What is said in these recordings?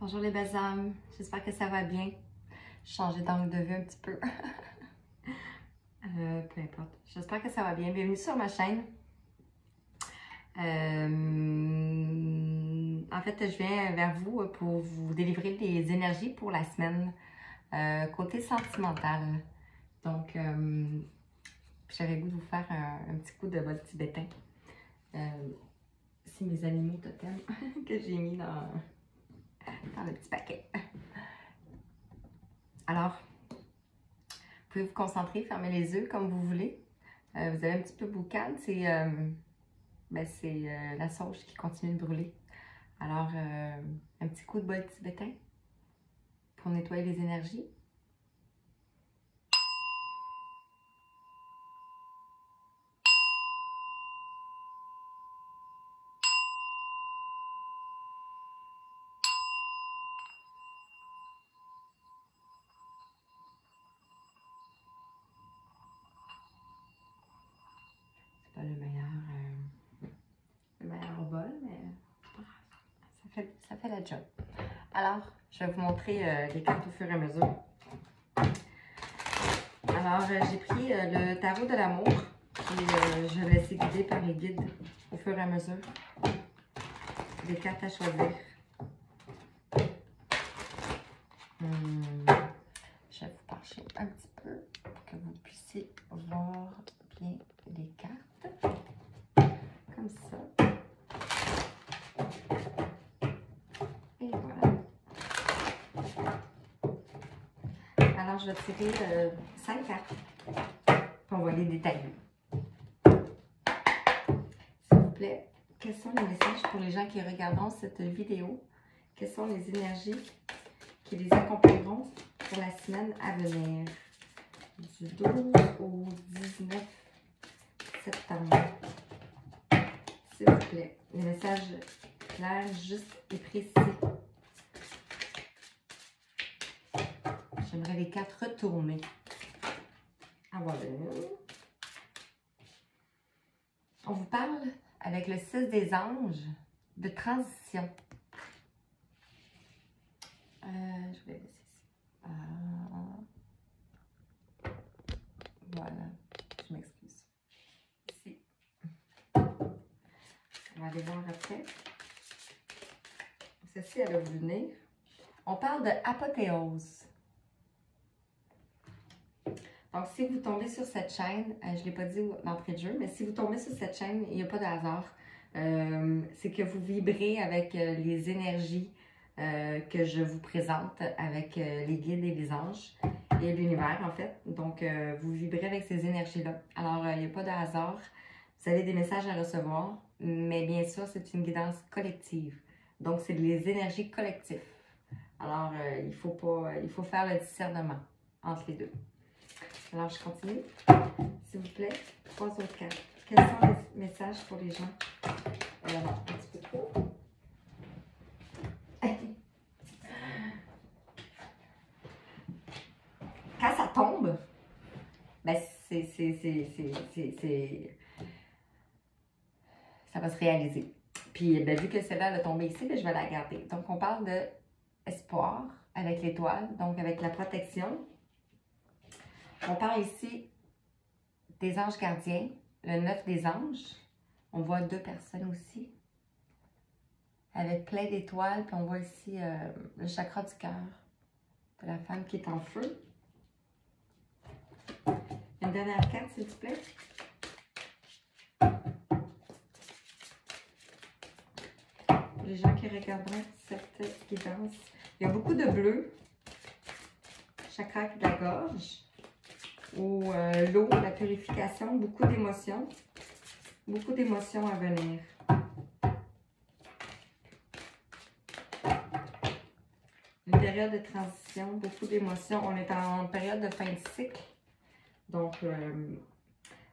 Bonjour les belles âmes, j'espère que ça va bien. J'ai changé d'angle de vue un petit peu. Peu importe, j'espère que ça va bien. Bienvenue sur ma chaîne. En fait, je viens vers vous pour vous délivrer des énergies pour la semaine, côté sentimental. Donc, j'avais le goût de vous faire un petit coup de bol tibétain. C'est mes animaux totems que j'ai mis dans le petit paquet. Alors, vous pouvez vous concentrer, fermer les yeux comme vous voulez. Vous avez un petit peu boucan, c'est la sauge qui continue de brûler. Alors, un petit coup de bol tibétain pour nettoyer les énergies. C'est pas le meilleur bol, mais c'est pas grave. Ça fait la job. Alors, je vais vous montrer les cartes au fur et à mesure. Alors, j'ai pris le tarot de l'amour et je vais laisser guider par les guides au fur et à mesure. Des cartes à choisir. Je vais vous pencher un petit peu pour que vous puissiez voir bien les cartes. Comme ça. Et voilà. Alors, je vais tirer 5 cartes. Puis on va les détailler. S'il vous plaît, quels sont les messages pour les gens qui regarderont cette vidéo? Quelles sont les énergies qui les accompagneront pour la semaine à venir? Du 12 au 19 septembre. S'il vous plaît, les messages clairs, justes et précis. J'aimerais les cartes retourner. Ah voilà. On vous parle, avec le 6 des anges, de transition. Je vais laisser ici. Voilà. Je m'excuse. Ici. On va aller voir après. Ceci, elle a voulu venir. On parle de apothéose. Donc, si vous tombez sur cette chaîne, je ne l'ai pas dit d'entrée de jeu, mais si vous tombez sur cette chaîne, il n'y a pas de hasard. C'est que vous vibrez avec les énergies que je vous présente, avec les guides et les anges et l'univers, en fait. Donc, vous vibrez avec ces énergies-là. Alors, il n'y a pas de hasard. Vous avez des messages à recevoir, mais bien sûr, c'est une guidance collective. Donc, c'est les énergies collectives. Alors, il faut faire le discernement entre les deux. Alors, je continue. S'il vous plaît, 3 autres cartes. Quels sont les messages pour les gens? Non, un petit peu trop. Quand ça tombe, ben ça va se réaliser. Puis, ben, vu que celle-là a tombé ici, ben, je vais la garder. Donc, on parle de espoir avec l'étoile, donc avec la protection. On parle ici des anges gardiens, le 9 des anges. On voit 2 personnes aussi, avec plein d'étoiles. Puis on voit ici le chakra du cœur de la femme qui est en feu. Une dernière carte, s'il vous plaît. Pour les gens qui regarderont cette guidance. Il y a beaucoup de bleu. Chakra de la gorge. Ou l'eau, la purification. Beaucoup d'émotions. Beaucoup d'émotions à venir. Une période de transition, beaucoup d'émotions. On est en période de fin de cycle. Donc,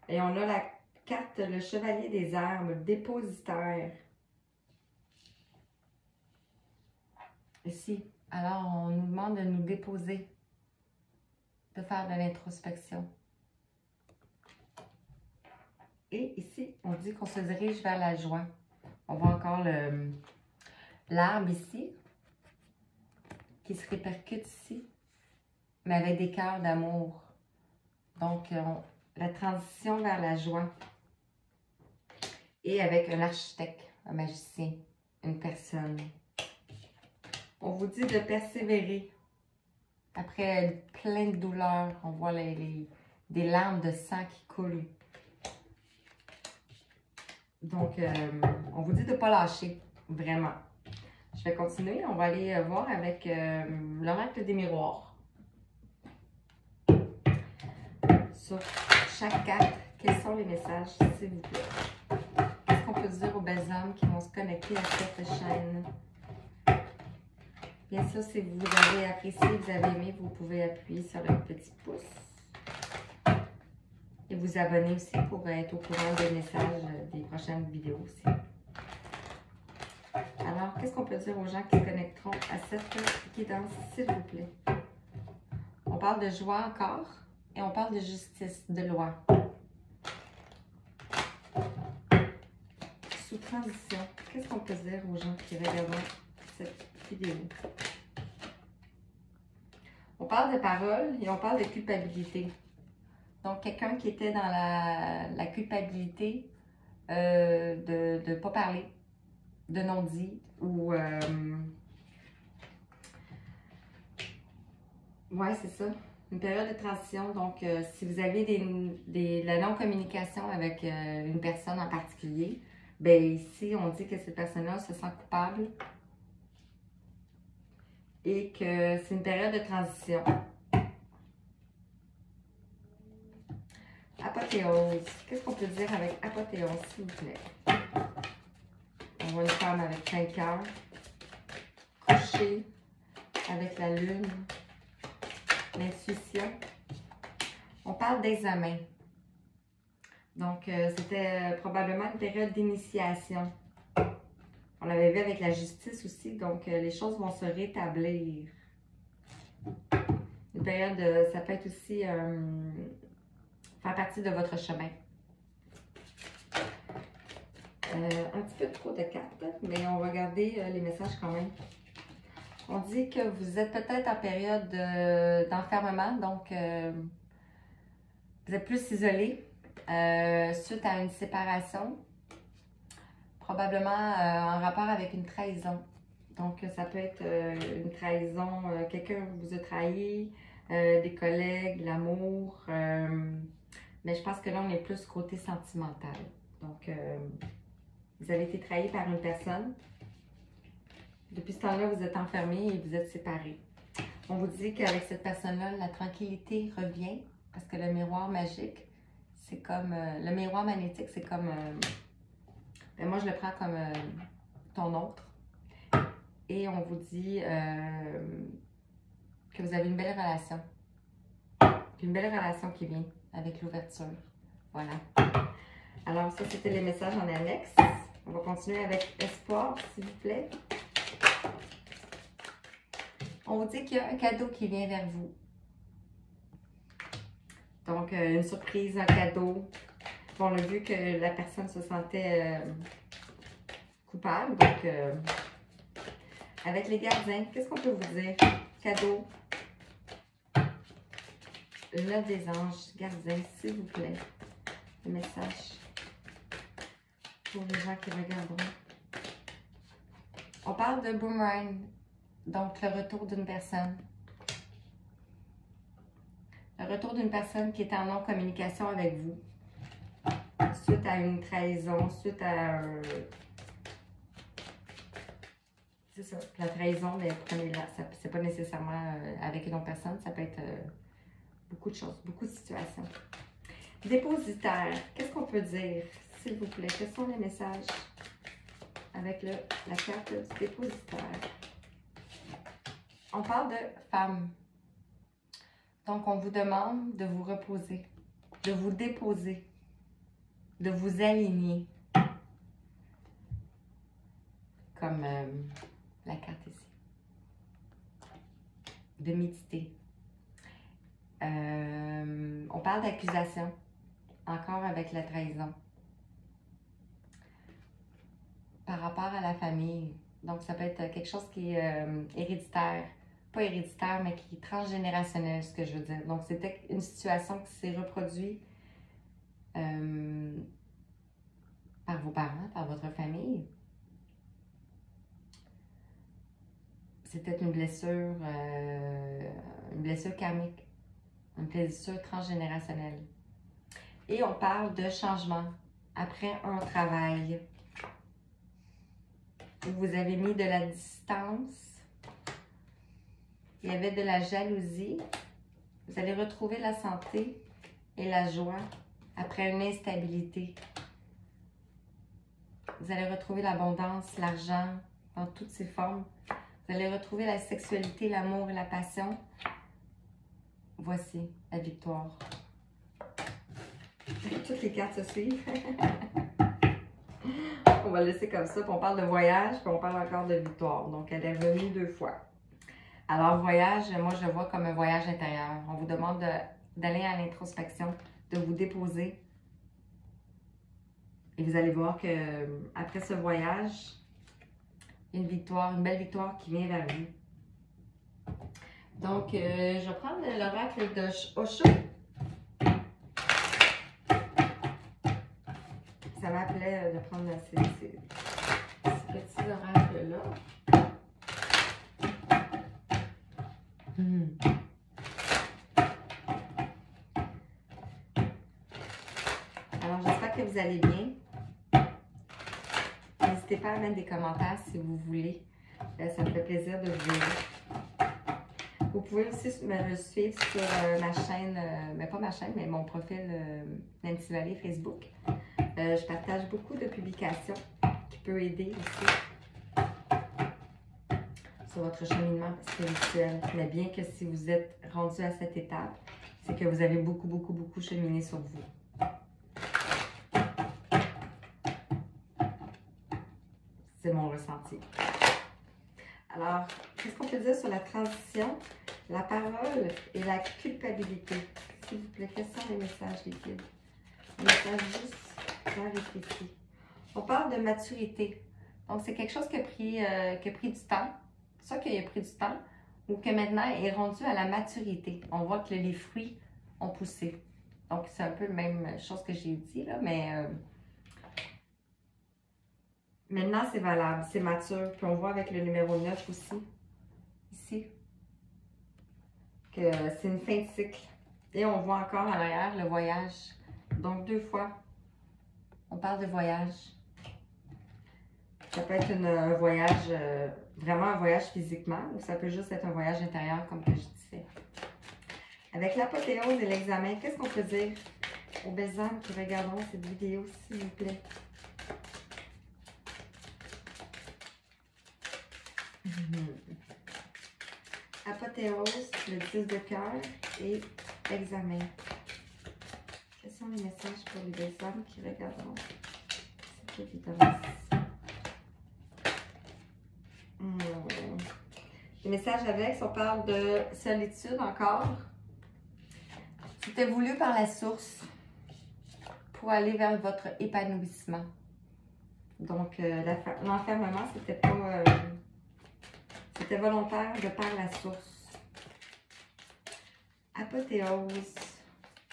et on a la carte, le chevalier des herbes, dépositaire. Ici, alors on nous demande de nous déposer, de faire de l'introspection. Et ici, on dit qu'on se dirige vers la joie. On voit encore l'arbre ici. qui se répercute ici, mais avec des cœurs d'amour. Donc, la transition vers la joie. Et avec un architecte, un magicien, une personne. On vous dit de persévérer. Après plein de douleurs, on voit des larmes de sang qui coulent. Donc, on vous dit de ne pas lâcher, vraiment. Je vais continuer. On va aller voir avec l'oracle des miroirs. Sur chaque carte, quels sont les messages, s'il vous plaît? Qu'est-ce qu'on peut dire aux belles âmes qui vont se connecter à cette chaîne? Bien sûr, si vous avez apprécié, vous avez aimé, vous pouvez appuyer sur le petit pouce. Et vous abonner aussi pour être au courant des messages des prochaines vidéos aussi. Alors, qu'est-ce qu'on peut dire aux gens qui se connecteront à cette guidance, s'il vous plaît? On parle de joie encore et on parle de justice, de loi. Sous transition, qu'est-ce qu'on peut dire aux gens qui regardent cette vidéo? On parle de parole et on parle de culpabilité. Donc, quelqu'un qui était dans la culpabilité de ne pas parler, de non-dit ou... ouais, c'est ça. Une période de transition. Donc, si vous avez la non-communication avec une personne en particulier, bien ici, on dit que cette personne-là se sent coupable et que c'est une période de transition. Apothéose. Qu'est-ce qu'on peut dire avec apothéose, s'il vous plaît? On voit une femme avec 5 cœurs, couchée avec la lune, l'intuition. On parle d'examen. Donc, c'était probablement une période d'initiation. On l'avait vu avec la justice aussi, donc les choses vont se rétablir. Une période, ça peut être aussi faire partie de votre chemin. Un petit peu trop de cartes, mais on va garder les messages quand même. On dit que vous êtes peut-être en période d'enfermement, donc vous êtes plus isolé suite à une séparation, probablement en rapport avec une trahison. Donc, ça peut être une trahison, quelqu'un vous a trahi, des collègues, l'amour, mais je pense que là, on est plus côté sentimental. Donc, vous avez été trahi par une personne. Depuis ce temps-là, vous êtes enfermé et vous êtes séparés. On vous dit qu'avec cette personne-là, la tranquillité revient parce que le miroir magique, c'est comme... le miroir magnétique, c'est comme... ben moi, je le prends comme ton autre. Et on vous dit que vous avez une belle relation. Une belle relation qui vient avec l'ouverture. Voilà. Alors, ça, c'était les messages en annexe. On va continuer avec espoir, s'il vous plaît. On vous dit qu'il y a un cadeau qui vient vers vous. Donc, une surprise, un cadeau. Bon, on a vu que la personne se sentait coupable. Donc, avec les gardiens, qu'est-ce qu'on peut vous dire? Cadeau. L'œuvre des anges, gardiens, s'il vous plaît. Le message pour les gens qui regarderont. On parle de boomerang. Donc, le retour d'une personne. Le retour d'une personne qui est en non-communication avec vous. Suite à une trahison, suite à un... C'est ça, la trahison, mais prenez-la. C'est pas nécessairement avec une autre personne, ça peut être beaucoup de choses, beaucoup de situations. Dépositaire, qu'est-ce qu'on peut dire, s'il vous plaît? Quels sont les messages avec la carte du dépositaire? On parle de femme. Donc, on vous demande de vous reposer, de vous déposer, de vous aligner. Comme la carte ici. De méditer. On parle d'accusation. Encore avec la trahison. Par rapport à la famille. Donc, ça peut être quelque chose qui est héréditaire. pas héréditaire, mais qui est transgénérationnelle, ce que je veux dire. Donc, c'était une situation qui s'est reproduite par vos parents, par votre famille. C'était une blessure karmique, une blessure transgénérationnelle. Et on parle de changement après un travail où vous avez mis de la distance, il y avait de la jalousie. Vous allez retrouver la santé et la joie après une instabilité. Vous allez retrouver l'abondance, l'argent dans toutes ses formes. Vous allez retrouver la sexualité, l'amour et la passion. Voici la victoire. Toutes les cartes se suivent. On va le laisser comme ça. Puis on parle de voyage, puis on parle encore de victoire. Donc, elle est revenue 2 fois. Alors, voyage, moi, je le vois comme un voyage intérieur. On vous demande d'aller à l'introspection, de vous déposer. Et vous allez voir que après ce voyage, il y a une victoire, une belle victoire qui vient vers vous. Donc, je vais prendre l'oracle de Osho. Ça m'appelait de prendre ces petits oracles-là. Alors, j'espère que vous allez bien. N'hésitez pas à mettre des commentaires si vous voulez. Ça me fait plaisir de vous lire. Vous pouvez aussi me suivre sur ma chaîne, mais pas ma chaîne, mais mon profil Nancy Vallée Facebook. Je partage beaucoup de publications qui peuvent aider aussi sur votre cheminement spirituel. Mais bien que si vous êtes rendu à cette étape, c'est que vous avez beaucoup cheminé sur vous. C'est mon ressenti. Alors, qu'est-ce qu'on peut dire sur la transition, la parole et la culpabilité? S'il vous plaît, quels sont les messages liquides? Les messages juste clairs et précis. On parle de maturité. Donc, c'est quelque chose qui a pris du temps. C'est ça qu'il a pris du temps. Ou que maintenant est rendu à la maturité. On voit que les fruits ont poussé. Donc, c'est un peu la même chose que j'ai dit, là, mais maintenant, c'est valable, c'est mature. Puis on voit avec le numéro 9 aussi, ici, que c'est une fin de cycle. Et on voit encore en arrière le voyage. Donc, 2 fois, on parle de voyage. Ça peut être un voyage, vraiment un voyage physiquement, ou ça peut juste être un voyage intérieur, comme que je disais. Avec l'apothéose et l'examen, qu'est-ce qu'on peut dire aux belles âmes qui regarderont cette vidéo, s'il vous plaît? Apothéose, le 10 de cœur et examen. Quels sont les messages pour les belles âmes qui regarderont cette vidéo? Les messages avec, on parle de solitude encore. C'était voulu par la source pour aller vers votre épanouissement. Donc, l'enfermement, c'était pas... c'était volontaire de par la source. Apothéose,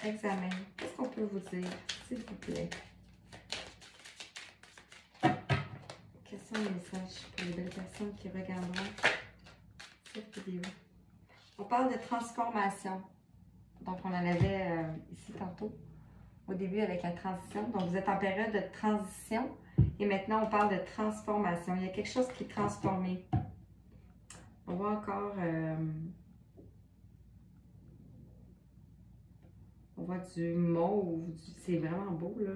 examen. Qu'est-ce qu'on peut vous dire, s'il vous plaît? Quels sont les messages pour les belles personnes qui regarderont cette vidéo? On parle de transformation. Donc, on en avait ici tantôt, au début avec la transition. Donc, vous êtes en période de transition et maintenant, on parle de transformation. Il y a quelque chose qui est transformé. On voit encore... on voit du mauve. C'est vraiment beau, là.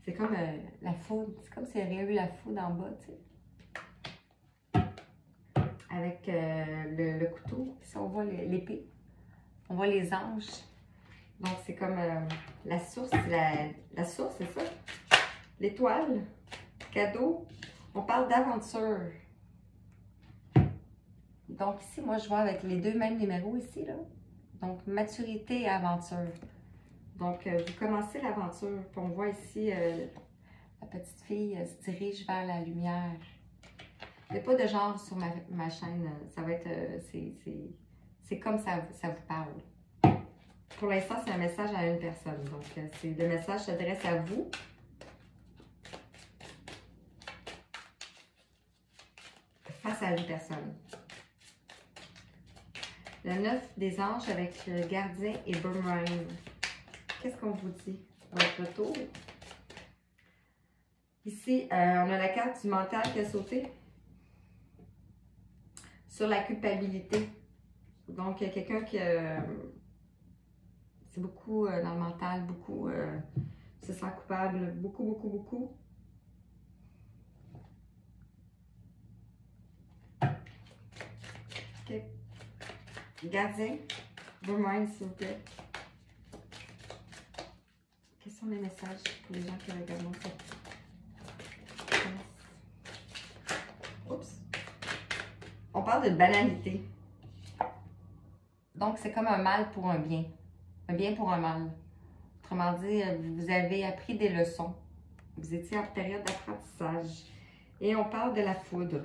C'est comme la foudre. C'est comme s'il y avait eu la foudre en bas, tu sais. Avec le couteau. Ici, on voit l'épée. On voit les anges. Donc, c'est comme la source. La source, c'est ça. L'étoile. Cadeau. On parle d'aventure. Donc, ici, moi, je vois avec les 2 mêmes numéros ici, là. Donc, maturité et aventure. Donc, vous commencez l'aventure. Puis, on voit ici, la petite fille se dirige vers la lumière. Il n'y a pas de genre sur ma chaîne. Ça va être. C'est comme ça vous parle. Pour l'instant, c'est un message à une personne. Donc, le message s'adresse à vous. Face à une personne. Le 9 des anges avec le gardien et Boomerang. Qu'est-ce qu'on vous dit à votre retour? Ici, on a la carte du mental qui a sauté. Sur la culpabilité. Donc, il y a quelqu'un qui... c'est beaucoup dans le mental, beaucoup se sent coupable, beaucoup, beaucoup, beaucoup. OK. Gardien, Boomerang, s'il vous plaît. Quels sont les messages pour les gens qui regardent mon site? Oups. On parle de banalité. Donc, c'est comme un mal pour un bien. Un bien pour un mal. Autrement dit, vous avez appris des leçons. Vous étiez en période d'apprentissage. Et on parle de la foudre.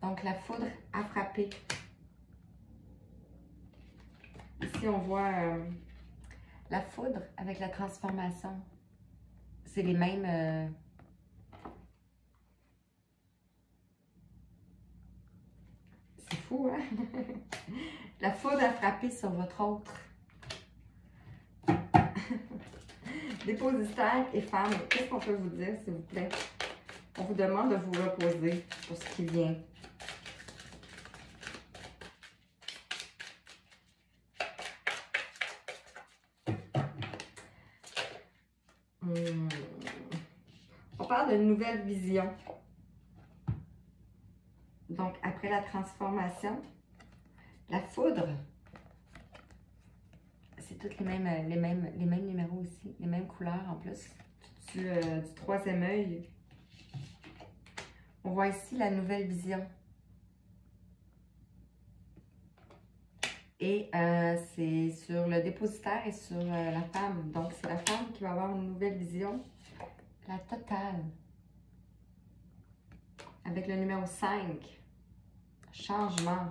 Donc, la foudre a frappé. Ici, on voit la foudre avec la transformation. C'est les mêmes... C'est fou, hein? La foudre a frappé sur votre autre. Dépositaire et femme, qu'est-ce qu'on peut vous dire, s'il vous plaît? On vous demande de vous reposer pour ce qui vient. On parle d'une nouvelle vision. Donc, après la transformation, la foudre, c'est toutes les mêmes numéros ici, les mêmes couleurs en plus, du troisième œil. On voit ici la nouvelle vision. Et c'est sur le dépositaire et sur la femme. Donc, c'est la femme qui va avoir une nouvelle vision. La totale. Avec le numéro 5. Changement.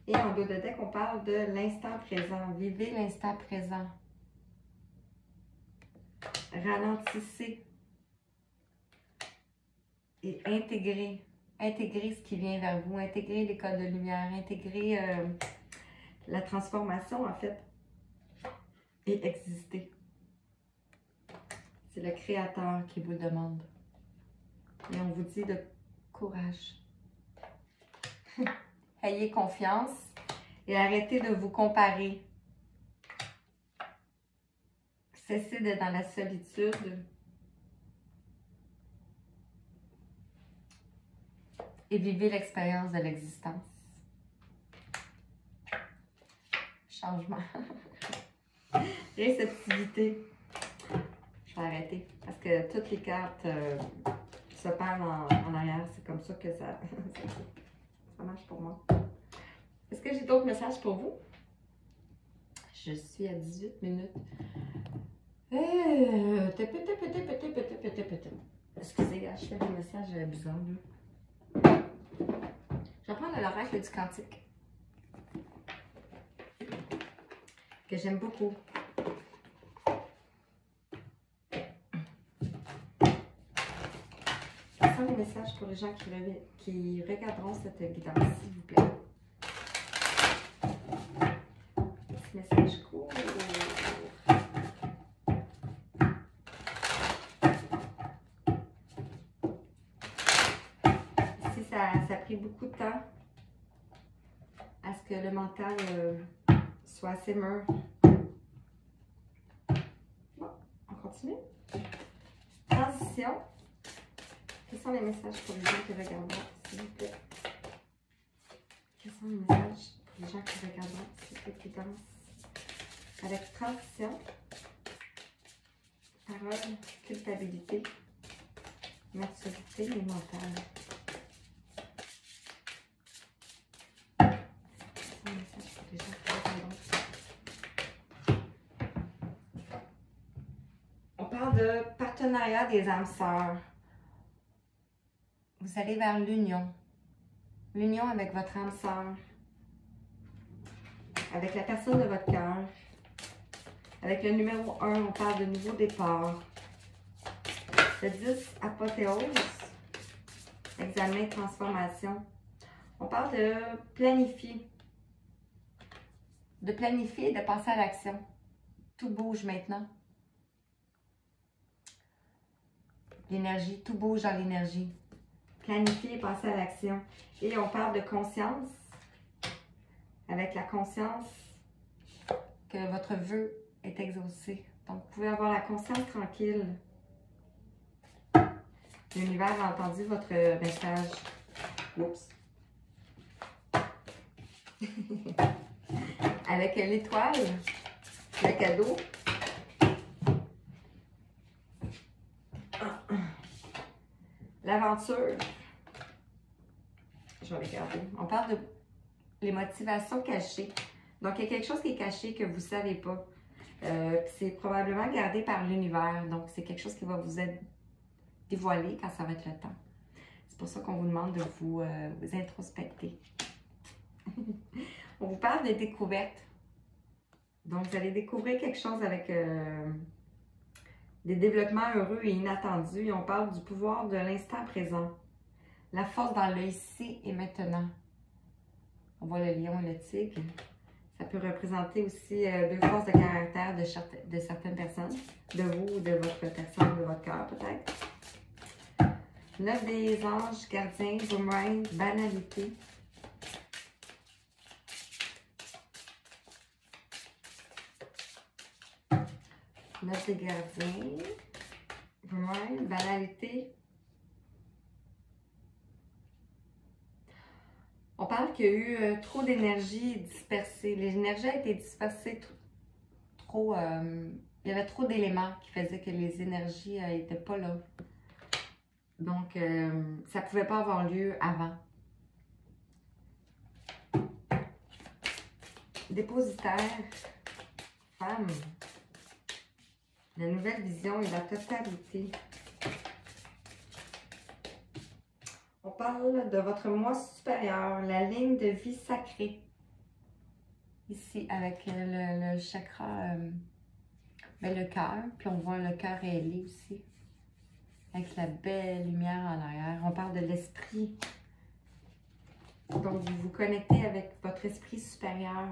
Et en dos de deck, on parle de l'instant présent. Vivez l'instant présent. Ralentissez. Et intégrez. Intégrez ce qui vient vers vous. Intégrez les codes de lumière. Intégrez la transformation, en fait. Et exister. C'est le Créateur qui vous le demande. Et on vous dit de courage. Ayez confiance et arrêtez de vous comparer. Cessez d'être dans la solitude. Et vivez l'expérience de l'existence. Changement. Réceptivité. Je vais arrêter parce que toutes les cartes se perdent en arrière. C'est comme ça que ça marche pour moi. Est-ce que j'ai d'autres messages pour vous? Je suis à 18 minutes. Excusez, je fais des messages bizarres. Je vais prendre l'oracle du cantique. Que j'aime beaucoup. Quels sont les messages pour les gens qui regarderont cette guidance, s'il vous plaît? Petit message court. Ici, ça a pris beaucoup de temps à ce que le mental soit assez mûr. Bon, on continue. Transition. Quels sont les messages pour les gens qui regarderont, s'il vous plaît? Quels sont les messages pour les gens qui regarderont, s'il vous plaît, qui dansent? Avec transition, parole, culpabilité, maturité et mentale. Quels sont les messages pour les gens qui regarderont? On parle de partenariat des âmes sœurs. vous allez vers l'union. L'union avec votre âme sœur, avec la personne de votre cœur. Avec le numéro 1, on parle de nouveau départ. Le 10, apothéose, examen, transformation. On parle de planifier. De planifier et de passer à l'action. Tout bouge maintenant. L'énergie, tout bouge dans l'énergie. Planifier et passer à l'action. Et on parle de conscience. Avec la conscience que votre vœu est exaucé. Donc, vous pouvez avoir la conscience tranquille. L'univers a entendu votre message. Oups. Avec l'étoile, le cadeau. L'aventure. Je vais regarder. On parle de les motivations cachées. Donc, il y a quelque chose qui est caché que vous ne savez pas. C'est probablement gardé par l'univers. Donc, c'est quelque chose qui va vous être dévoilé quand ça va être le temps. C'est pour ça qu'on vous demande de vous introspecter. On vous parle de découverte. Donc, vous allez découvrir quelque chose avec des développements heureux et inattendus. Et on parle du pouvoir de l'instant présent. La force dans le ici et maintenant. On voit le lion et le tigre. Ça peut représenter aussi deux forces de caractère de certaines personnes. De vous ou de votre personne, de votre cœur peut-être. 9 des anges, gardiens, boomerang, banalité. Neuf des gardiens, boomerang, banalité. On parle qu'il y a eu trop d'énergie dispersée. L'énergie a été dispersée trop. Il y avait trop d'éléments qui faisaient que les énergies n'étaient pas là. Donc, ça ne pouvait pas avoir lieu avant. Dépositaire, femme. La nouvelle vision et la totalité. On parle de votre moi supérieur, la ligne de vie sacrée. Ici, avec le chakra, le cœur. Puis on voit le cœur ailé aussi. Avec la belle lumière en arrière. On parle de l'esprit. Donc, vous vous connectez avec votre esprit supérieur.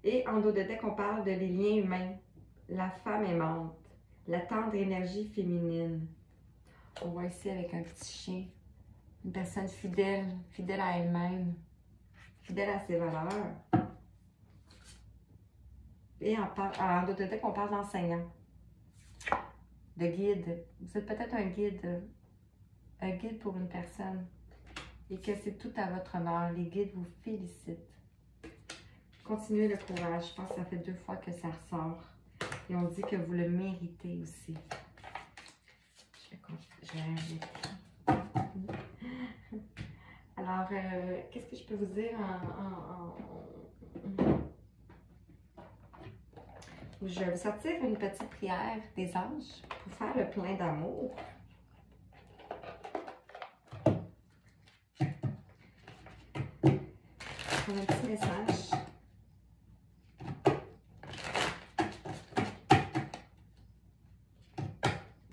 Et en dos de deck, on parle de les liens humains. La femme aimante. La tendre énergie féminine. On voit ici avec un petit chien. Une personne fidèle, fidèle à elle-même, fidèle à ses valeurs. Et en d'autres deck, on parle d'enseignant, de guide. Vous êtes peut-être un guide pour une personne et que c'est tout à votre honneur. Les guides vous félicitent. Continuez le courage. Je pense que ça fait 2 fois que ça ressort. Et on dit que vous le méritez aussi. Je vais ajouter. Alors, qu'est-ce que je peux vous dire Je vais vous sortir une petite prière des anges pour faire le plein d'amour. Un petit message.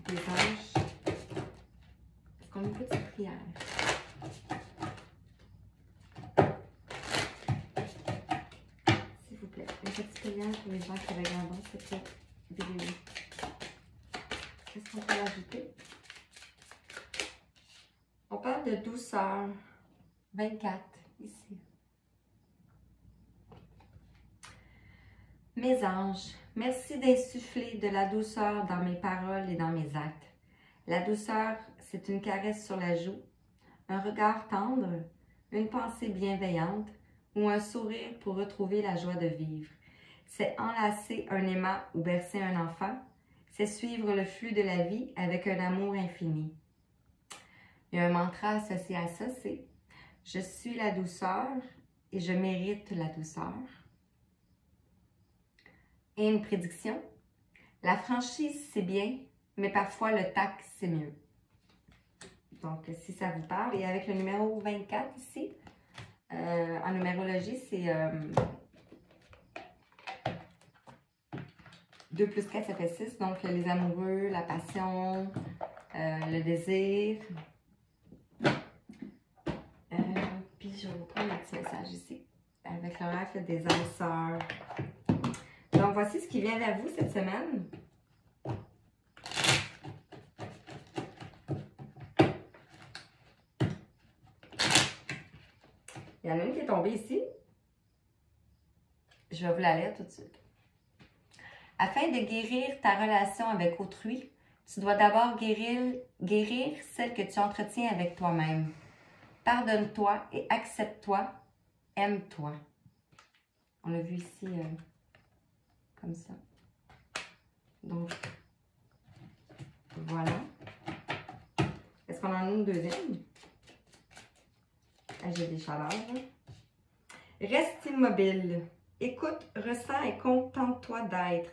Des anges. Est-ce qu'on a une petite prière? Une petite prière pour les gens qui regardent cette vidéo. Qu'est-ce qu'on peut ajouter? On parle de douceur. 24, ici. Mes anges, merci d'insuffler de la douceur dans mes paroles et dans mes actes. La douceur, c'est une caresse sur la joue, un regard tendre, une pensée bienveillante ou un sourire pour retrouver la joie de vivre. C'est enlacer un aimant ou bercer un enfant, c'est suivre le flux de la vie avec un amour infini. Il y a un mantra associé à ça, c'est « Je suis la douceur et je mérite la douceur ». Et une prédiction, « La franchise, c'est bien, mais parfois le tact, c'est mieux ». Donc, si ça vous parle, et avec le numéro 24 ici, en numérologie, c'est 2 plus 4, ça fait 6. Donc, les amoureux, la passion, le désir. Puis, je vais vous prendre un petit message ici, avec l'oracle des âmes sœurs. Donc, voici ce qui vient vers vous cette semaine. Il y en a une qui est tombée ici. Je vais vous la lire tout de suite. Afin de guérir ta relation avec autrui, tu dois d'abord guérir celle que tu entretiens avec toi-même. Pardonne-toi et accepte-toi. Aime-toi. On l'a vu ici comme ça. Donc, voilà. Est-ce qu'on en a une deuxième? J'ai des chaleurs. Reste immobile. Écoute, ressens et contente-toi d'être.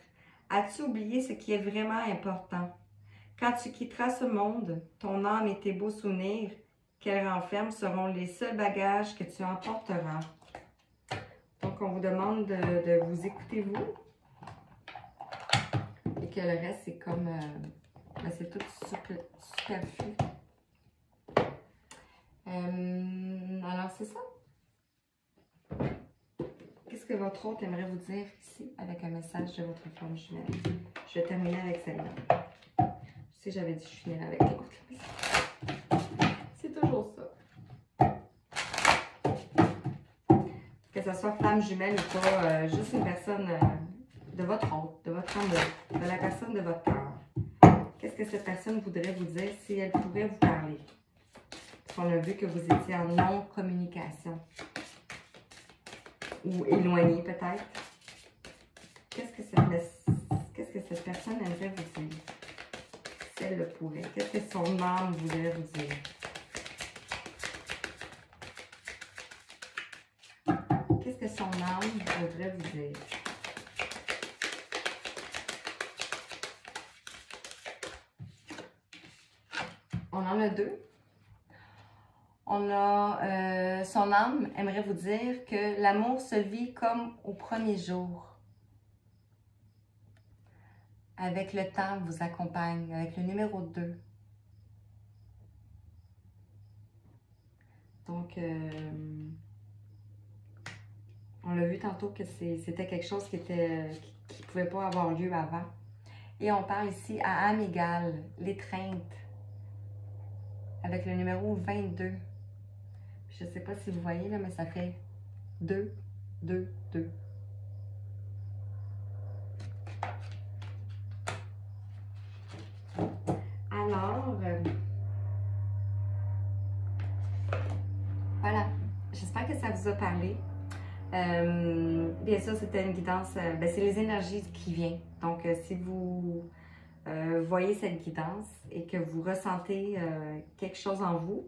As-tu oublié ce qui est vraiment important? Quand tu quitteras ce monde, ton âme et tes beaux souvenirs qu'elle renferme seront les seuls bagages que tu emporteras. Donc, on vous demande de vous écouter vous. Et que le reste, c'est comme... c'est tout superflu. Alors, c'est ça. Qu'est-ce que votre hôte aimerait vous dire ici avec un message de votre flamme jumelle? Je vais terminer avec celle-là. Je sais, j'avais dit que je finirais avec l'autre. C'est toujours ça. Que ce soit flamme jumelle ou pas, juste une personne de votre hôte, de votre femme, de la personne de votre cœur. Qu'est-ce que cette personne voudrait vous dire si elle pourrait vous parler? Parce qu'on a vu que vous étiez en non-communication. Ou éloigné peut-être. Qu'est-ce que cette personne aimerait vous dire? Si elle le pourrait. Qu'est-ce que son âme voudrait vous dire? Qu'est-ce que son âme voudrait vous dire? On en a deux. On a son âme aimerait vous dire que l'amour se vit comme au premier jour. Avec le temps vous accompagne, avec le numéro 2. Donc, on l'a vu tantôt que c'était quelque chose qui ne pouvait pas avoir lieu avant. Et on parle ici à âme égale, l'étreinte, avec le numéro 22. Je ne sais pas si vous voyez, là, mais ça fait 2, 2, 2. Alors, voilà. J'espère que ça vous a parlé. Bien sûr, c'était une guidance, c'est les énergies qui viennent. Donc, si vous voyez cette guidance et que vous ressentez quelque chose en vous,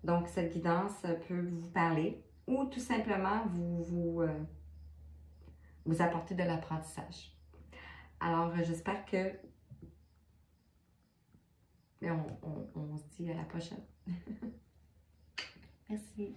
donc cette guidance peut vous parler ou tout simplement vous apporter de l'apprentissage. Alors, j'espère que on se dit à la prochaine. Merci.